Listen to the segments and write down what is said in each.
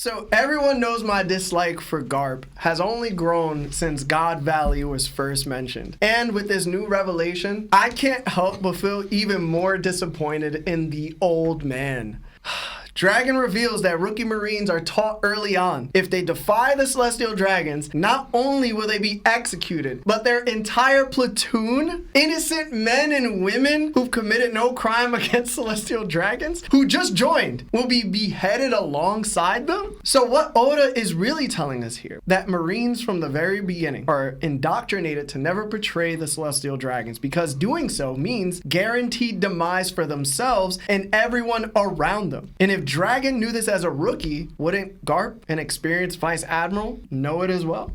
So everyone knows my dislike for Garp has only grown since God Valley was first mentioned. And with this new revelation, I can't help but feel even more disappointed in the old man. Dragon reveals that rookie Marines are taught early on, if they defy the Celestial Dragons, not only will they be executed, but their entire platoon, innocent men and women who've committed no crime against Celestial Dragons, who just joined, will be beheaded alongside them. So what Oda is really telling us here, that Marines from the very beginning are indoctrinated to never betray the Celestial Dragons, because doing so means guaranteed demise for themselves and everyone around them. And if Dragon knew this as a rookie, wouldn't Garp, an experienced vice admiral, know it as well?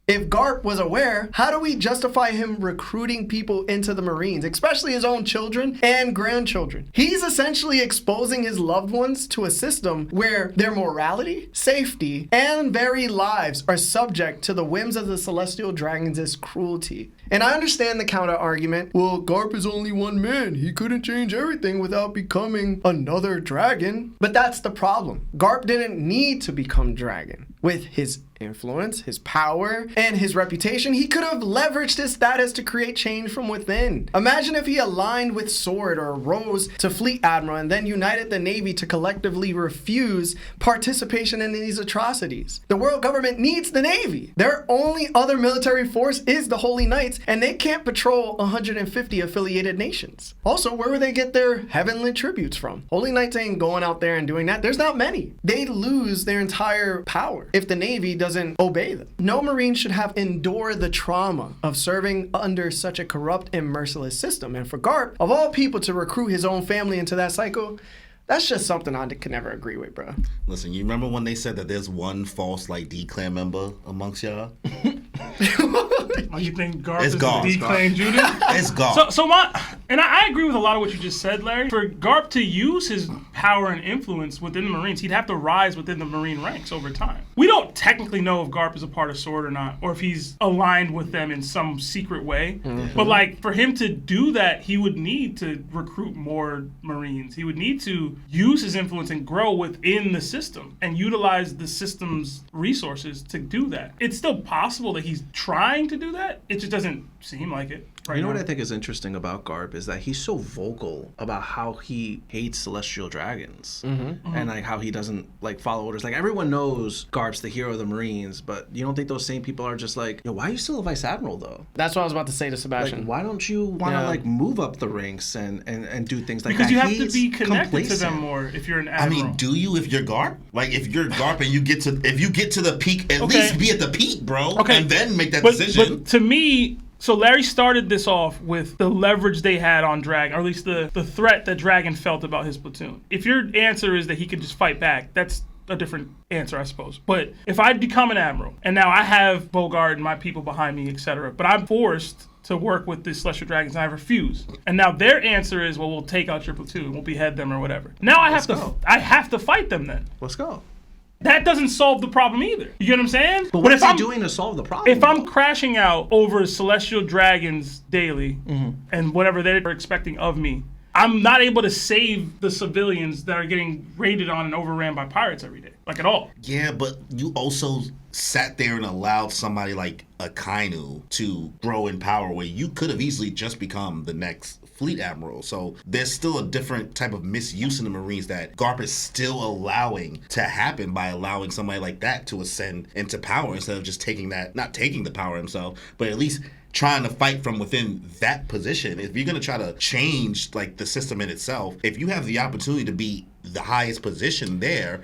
If Garp was aware, how do we justify him recruiting people into the Marines, especially his own children and grandchildren? He's essentially exposing his loved ones to a system where their morality, safety, and very lives are subject to the whims of the Celestial Dragons' cruelty. And I understand the counter argument, well, Garp is only one man. He couldn't change everything without becoming another dragon. But that's the problem. Garp didn't need to become dragon. With his influence, his power, and his reputation, he could have leveraged his status to create change from within. Imagine if he aligned with Sword or rose to Fleet Admiral and then united the Navy to collectively refuse participation in these atrocities. The world government needs the Navy. Their only other military force is the Holy Knights, and they can't patrol 150 affiliated nations. Also, where would they get their heavenly tributes from? Holy Knights ain't going out there and doing that. There's not many. They'd lose their entire power if the Navy doesn't obey them. No Marine should have endured the trauma of serving under such a corrupt and merciless system. And for Garp, of all people, to recruit his own family into that cycle, that's just something I could never agree with, bro. Listen, you remember when they said that there's one false, like, D-Clan member amongst y'all? Oh, you think Garp It's is Garp. the D-Clan Judy? It's Garp. I agree with a lot of what you just said, Larry. For Garp to use his power and influence within the Marines, he'd have to rise within the Marine ranks over time. We don't technically know if Garp is a part of Sword or not, or if he's aligned with them in some secret way. Mm-hmm. But, like, for him to do that, he would need to recruit more Marines. He would need to use his influence and grow within the system and utilize the system's resources to do that. It's still possible that he's trying to do that. It just doesn't seem like it. Right, you know what I think is interesting about Garp is that he's so vocal about how he hates Celestial Dragons and like how he doesn't like follow orders. Like everyone knows Garp's the hero of the Marines, but you don't think those same people are just like, yo, why are you still a vice admiral though? That's what I was about to say to Sebastian. Like, why don't you want to like move up the ranks and do things like because that? Because you have to be connected to them more if you're an admiral. I mean, do you if you're Garp? Like if you're Garp and you get to the peak, at least be at the peak, bro. Okay. And then make that decision. But to me, so Larry started this off with the leverage they had on Dragon, or at least the threat that Dragon felt about his platoon. If your answer is that he could just fight back, that's a different answer, I suppose. But if I become an admiral, and now I have Bogart and my people behind me, etc., but I'm forced to work with the Celestial Dragons, and I refuse. And now their answer is, well, we'll take out your platoon, we'll behead them or whatever. Now I have to fight them then. Let's go. That doesn't solve the problem either. You get what I'm saying? But what is he doing to solve the problem? If I'm crashing out over Celestial Dragons daily and whatever they're expecting of me, I'm not able to save the civilians that are getting raided on and overran by pirates every day. Like at all. Yeah, but you also sat there and allowed somebody like Akainu to grow in power where you could have easily just become the next Fleet Admiral. So there's still a different type of misuse in the Marines that Garp is still allowing to happen by allowing somebody like that to ascend into power instead of just not taking the power himself, but at least trying to fight from within that position. If you're going to try to change like the system in itself, if you have the opportunity to be the highest position there,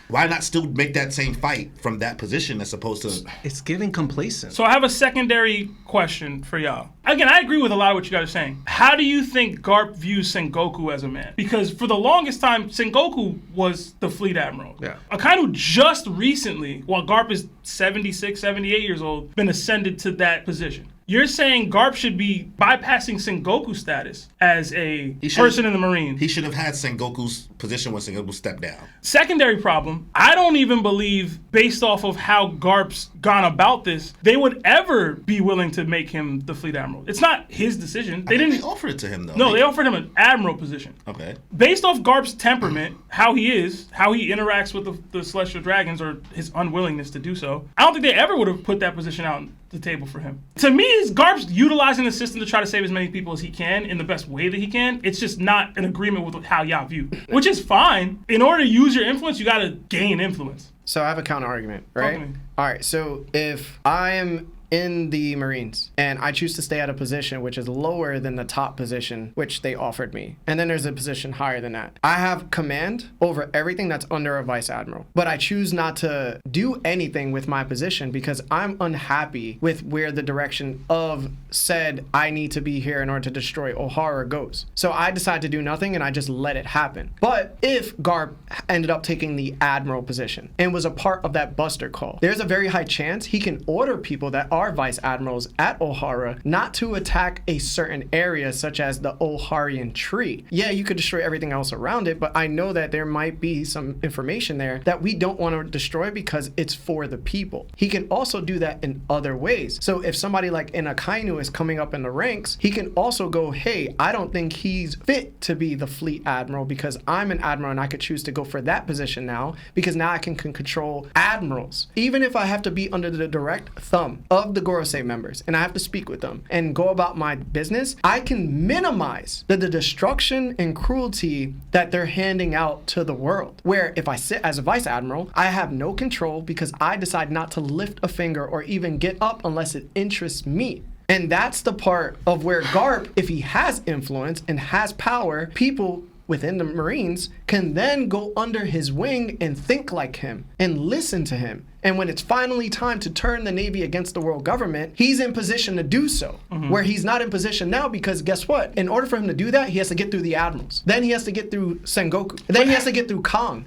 why not still make that same fight from that position as opposed to... It's giving complacent. So I have a secondary question for y'all. Again, I agree with a lot of what you guys are saying. How do you think Garp views Sengoku as a man? Because for the longest time, Sengoku was the Fleet Admiral. Yeah. Akainu just recently, while Garp is 76, 78 years old, been ascended to that position. You're saying Garp should be bypassing Sengoku status as a person in the Marines. He should have had Sengoku's position when Sengoku stepped down. Secondary problem, I don't even believe, based off of how Garp's gone about this, they would ever be willing to make him the Fleet Admiral. It's not his decision. They offered it to him, though. No, they offered him an Admiral position. Okay. Based off Garp's temperament, how he is, how he interacts with the Celestial Dragons, or his unwillingness to do so, I don't think they ever would have put that position out on the table for him. To me, Garp's utilizing the system to try to save as many people as he can in the best way that he can. It's just not in agreement with how y'all view, which is fine. In order to use your influence, you got to gain influence. So I have a counter argument, right? All right, so if I am in the Marines and I choose to stay at a position which is lower than the top position which they offered me, and then there's a position higher than that, I have command over everything that's under a vice admiral, but I choose not to do anything with my position because I'm unhappy with where the direction of said I need to be here in order to destroy O'Hara goes. So I decide to do nothing and I just let it happen. But if Garp ended up taking the admiral position and was a part of that buster call, there's a very high chance he can order people that are vice admirals at O'Hara not to attack a certain area such as the O'Harian tree. Yeah, you could destroy everything else around it, but I know that there might be some information there that we don't want to destroy because it's for the people. He can also do that in other ways. So if somebody like an Akainu is coming up in the ranks, he can also go, hey, I don't think he's fit to be the fleet admiral because I'm an admiral and I could choose to go for that position now because now I can control admirals. Even if I have to be under the direct thumb of the Gorosei members and I have to speak with them and go about my business, I can minimize the destruction and cruelty that they're handing out to the world. Where if I sit as a vice admiral, I have no control because I decide not to lift a finger or even get up unless it interests me. And that's the part of where Garp, if he has influence and has power, people within the Marines can then go under his wing and think like him and listen to him. And when it's finally time to turn the Navy against the world government, he's in position to do so. Where he's not in position now because guess what? In order for him to do that, he has to get through the admirals. Then he has to get through Sengoku. Then he has to get through Kong.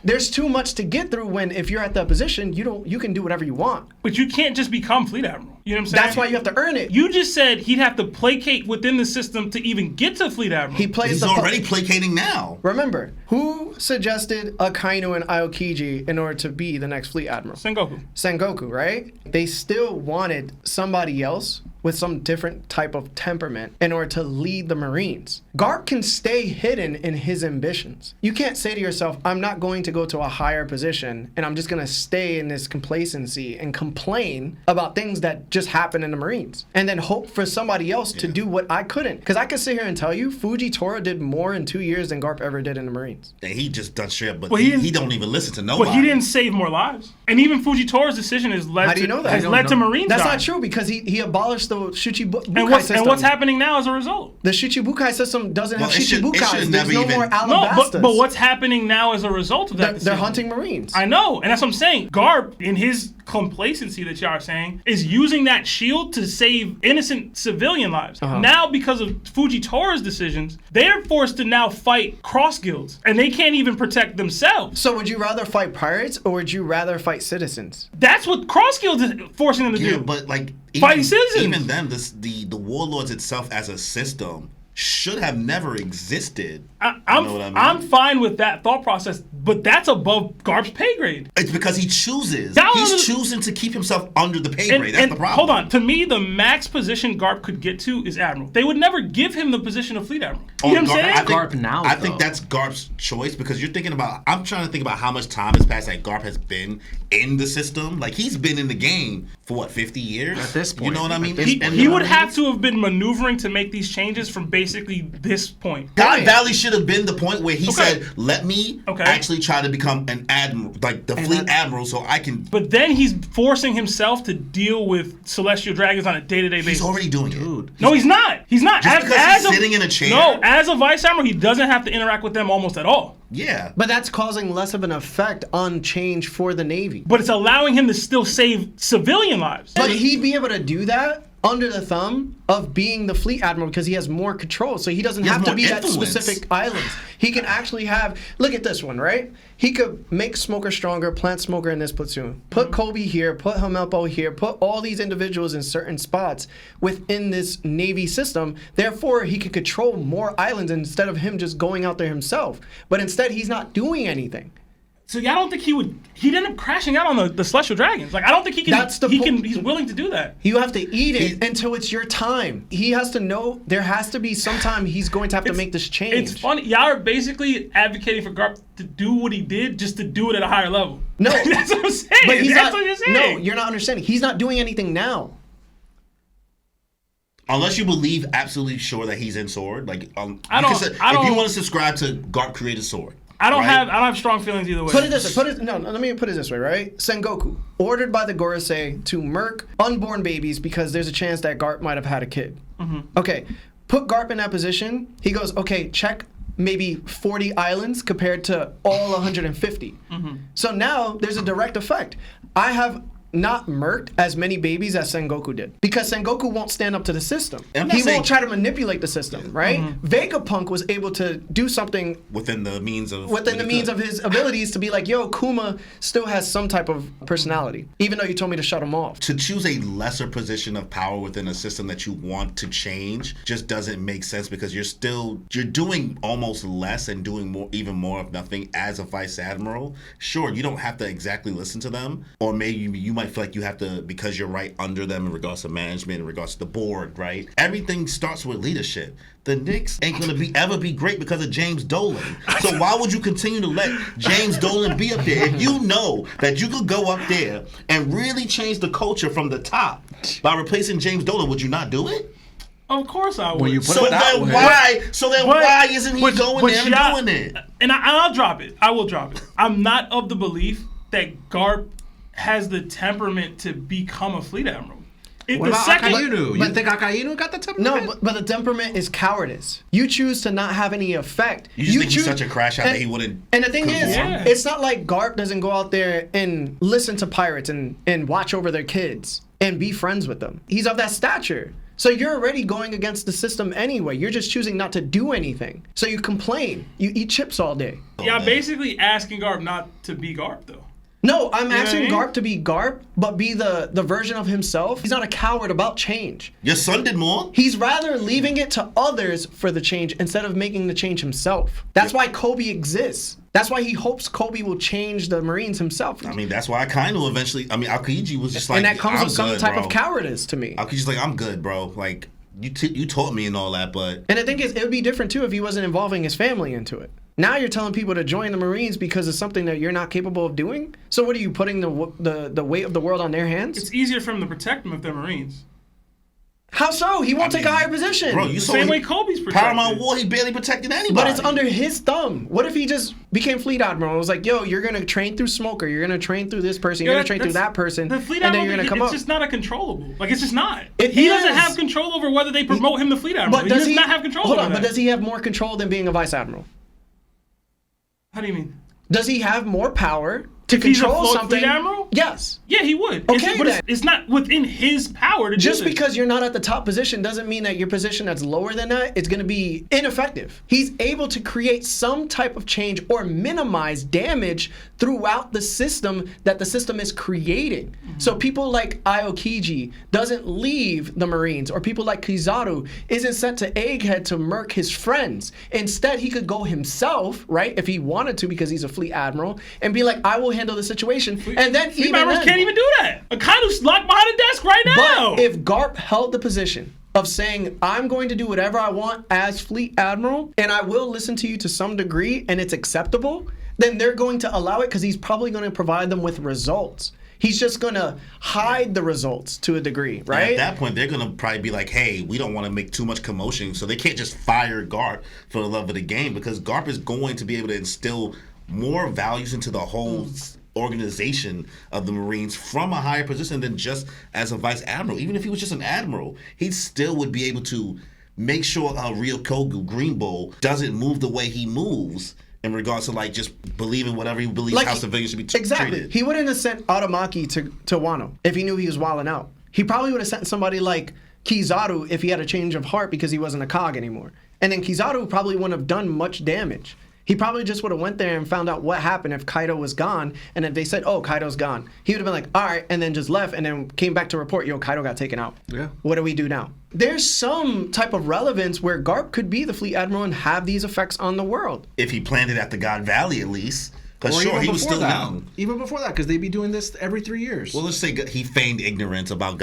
There's too much to get through when if you're at that position, you can do whatever you want. But you can't just become Fleet Admiral. You know what I'm saying? That's why you have to earn it. You just said he'd have to placate within the system to even get to Fleet Admiral. He's already placating now. Remember, who suggested Akainu and Aokiji in order to be the next Fleet Admiral? Sengoku, right? They still wanted somebody else with some different type of temperament in order to lead the Marines. Garp can stay hidden in his ambitions. You can't say to yourself, I'm not going to go to a higher position and I'm just going to stay in this complacency and complain about things that just happen in the Marines and then hope for somebody else to do what I couldn't. Because I could sit here and tell you Fujitora did more in 2 years than Garp ever did in the Marines. And he just done straight up, but he don't even listen to nobody. But he didn't save more lives. And even Fujitora's decision has led to Marines That's dying. not true because he abolished the Shichibukai system. And what's happening now as a result? The Shichibukai system doesn't have Shichibukais. There's no more Alabastas. But what's happening now as a result of that? They're hunting Marines. I know, and that's what I'm saying. Garp, in his complacency that y'all are saying, is using that shield to save innocent civilian lives. Now, because of Fujitora's decisions, they're forced to now fight cross guilds, and they can't even protect themselves. So would you rather fight pirates or would you rather fight citizens? That's what cross guilds is forcing them to do. But like fighting citizens. Even then, the warlords itself as a system should have never existed. I'm fine with that thought process, but that's above Garp's pay grade. It's because he chooses. He's choosing to keep himself under the pay grade. That's the problem. Hold on. To me, the max position Garp could get to is Admiral. They would never give him the position of Fleet Admiral. You know what I'm saying? I think that's Garp's choice because you're thinking about, I'm trying to think about how much time has passed that Garp has been in the system. Like, he's been in the game for what, 50 years? At this point. You know what I mean? He would have to have been maneuvering to make these changes from basically this point. God Valley should have been the point where he said, let me actually try to become an admiral, like the fleet admiral, so I can... But then he's forcing himself to deal with celestial dragons on a day-to-day basis. He's already doing it. No, he's not. He's not. Just because he's sitting in a chair? No, as a vice admiral, he doesn't have to interact with them almost at all. Yeah. But that's causing less of an effect on change for the Navy. But it's allowing him to still save civilian lives. But he'd be able to do that under the thumb of being the fleet admiral because he has more control. So he doesn't have to be influence. that specific islands. He can actually have, look at this one, right? He could make Smoker stronger, plant Smoker in this platoon, put Kobe here, put Helmeppo here, put all these individuals in certain spots within this Navy system. Therefore, he could control more islands instead of him just going out there himself. But instead, he's not doing anything. So yeah, I don't think he would. He'd end up crashing out on the Celestial Dragons. Like I don't think he can. He's willing to do that. You have to eat it until it's your time. He has to know there has to be some time he's going to have to make this change. It's funny. Y'all are basically advocating for Garp to do what he did just to do it at a higher level. No, that's what I'm saying. But That's what you're saying. No, you're not understanding. He's not doing anything now. Unless you believe absolutely sure that he's in Sword, like if you want to subscribe to Garp created Sword. I don't have strong feelings either way. Put it this way. Let me put it this way, right? Sengoku, ordered by the Gorosei to murk unborn babies because there's a chance that Garp might have had a kid. Mm-hmm. Okay, put Garp in that position. He goes, okay, check maybe 40 islands compared to all 150. Mm-hmm. So now there's a direct effect. I have not murked as many babies as Sengoku did because Sengoku won't stand up to the system. He won't try to manipulate the system, right? Mm-hmm. Vegapunk was able to do something within the means of his abilities to be like, yo, Kuma still has some type of personality, even though you told me to shut him off. To choose a lesser position of power within a system that you want to change just doesn't make sense because you're doing almost less and doing even more of nothing as a vice admiral. Sure, you don't have to exactly listen to them, or maybe you might feel like you have to because you're right under them in regards to management, in regards to the board, right? Everything starts with leadership. The Knicks ain't gonna ever be great because of James Dolan. So why would you continue to let James Dolan be up there if you know that you could go up there and really change the culture from the top by replacing James Dolan? Would you not do it? Of course I would. Why isn't he going there and doing it? And I'll drop it. I will drop it. I'm not of the belief that Garp has the temperament to become a fleet admiral. What about Akainu? You think Akainu got the temperament? No, but the temperament is cowardice. You choose to not have any effect. You just think he's such a crash out that he wouldn't. And the thing is, it's not like Garp doesn't go out there and listen to pirates and watch over their kids and be friends with them. He's of that stature. So you're already going against the system anyway. You're just choosing not to do anything. So you complain. You eat chips all day. Yeah, basically asking Garp not to be Garp, though. No, I'm asking Garp to be Garp, but be the version of himself. He's not a coward about change. Your son did more. He's rather leaving it to others for the change instead of making the change himself. That's why Kobe exists. That's why he hopes Kobe will change the Marines himself. I mean, that's why Akainu eventually. I mean, Aokiji was just like, and that comes with some type bro. of cowardice to me. Aokiji's like, I'm good, bro. Like, you taught me and all that, but. And the thing is, it would be different too if he wasn't involving his family into it. Now you're telling people to join the Marines because of something that you're not capable of doing? So what are you putting the weight of the world on their hands? It's easier for him to protect them if they're Marines. How so? He won't take a higher position. Bro, you saw the same way Kobe's protected. Paramount War, he barely protected anybody. But it's under his thumb. What if he just became Fleet Admiral and was like, yo, you're going to train through Smoker, you're going to train through this person, you're going to train through that person, the Fleet and Admiral, then you're going to come up. It's just not a controllable. Like, it's just not. He doesn't have control over whether they promote him to Fleet Admiral. He does not have control over that. But does he have more control than being a Vice Admiral? How do you mean? Does he have more power to control something? Fleet Admiral? Yes. Yeah, he would. Okay, but it's not within his power to just do this. Because you're not at the top position doesn't mean that your position that's lower than that is going to be ineffective. He's able to create some type of change or minimize damage throughout the system that the system is creating. Mm-hmm. So people like Aokiji doesn't leave the Marines, or people like Kizaru isn't sent to Egghead to murk his friends. Instead, he could go himself, right, if he wanted to, because he's a Fleet Admiral, and be like, I will handle the situation. And then Fleet Admirals can't even do that. Akainu's locked behind a desk right now. But if Garp held the position of saying, I'm going to do whatever I want as Fleet Admiral, and I will listen to you to some degree, and it's acceptable, then they're going to allow it because he's probably going to provide them with results. He's just going to hide the results to a degree, right? And at that point, they're going to probably be like, hey, we don't want to make too much commotion, so they can't just fire Garp for the love of the game, because Garp is going to be able to instill more values into the whole organization of the Marines from a higher position than just as a vice admiral. Even if he was just an admiral, he still would be able to make sure Ryokogu Green Bull doesn't move the way he moves in regards to like just believing whatever he believes how civilians should be treated. Exactly. He wouldn't have sent Aramaki to Wano if he knew he was wilding out. He probably would have sent somebody like Kizaru if he had a change of heart because he wasn't a cog anymore. And then Kizaru probably wouldn't have done much damage. He probably just would have went there and found out what happened if Kaido was gone. And if they said, oh, Kaido's gone, he would have been like, all right, and then just left and then came back to report, yo, Kaido got taken out. Yeah. What do we do now? There's some type of relevance where Garp could be the fleet admiral and have these effects on the world. If he planned it at the God Valley, at least. Because Or sure, even he was before still that. young. Even before that, because they be doing this every 3 years. Well, let's say he feigned ignorance about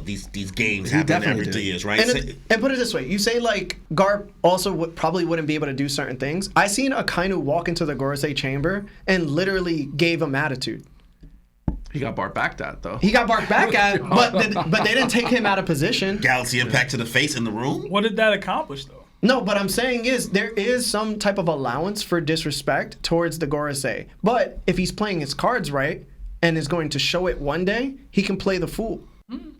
these games He happening definitely every did. 3 years, right? And put it this way, you say like Garp also probably wouldn't be able to do certain things. I seen Akainu walk into the Gorosei chamber and literally gave him attitude. he got barked back at, though. He got barked back at, but they didn't take him out of position. Galaxy impact to the face in the room. What did that accomplish, though? No, but I'm saying is there is some type of allowance for disrespect towards the Gorosei. But if he's playing his cards right and is going to show it one day, he can play the fool.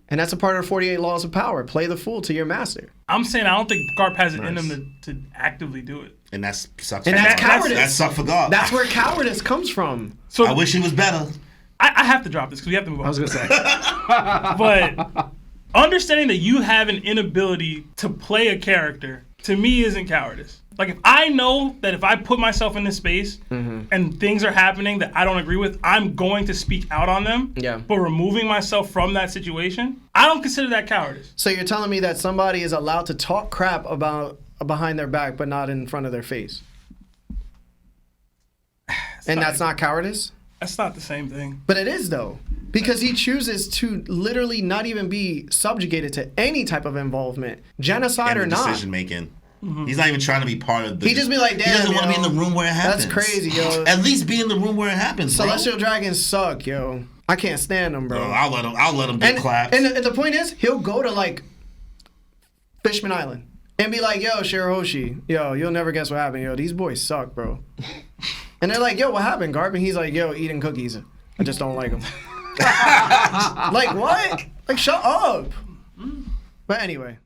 And that's a part of the 48 laws of power. Play the fool to your master. I'm saying I don't think Garp has it in him to actively do it. And that sucks. And for that's God. cowardice. That sucks for God. That's where cowardice comes from. So I wish he was better. I have to drop this because we have to move on. I was going to say. But understanding that you have an inability to play a character, to me, isn't cowardice. Like, if I know that if I put myself in this space and things are happening that I don't agree with, I'm going to speak out on them. Yeah. But removing myself from that situation, I don't consider that cowardice. So you're telling me that somebody is allowed to talk crap about behind their back, but not in front of their face? That's not cowardice? That's not the same thing. But it is, though. Because he chooses to literally not even be subjugated to any type of involvement, genocide or not. Decision making. He's not even trying to be part of the. He just be like, damn, he doesn't want to be yo, in the room where it happens. that's crazy, yo. At least be in the room where it happens, bro. Celestial dragons suck, yo. I can't stand them, bro. I'll let him get clapped. And the point is, he'll go to like Fishman Island and be like, yo, Shirahoshi, yo, you'll never guess what happened, yo. These boys suck, bro. And they're like, yo, what happened, Garp? And he's like, yo, eating cookies. I just don't like them. Like, what? Like, shut up. But anyway.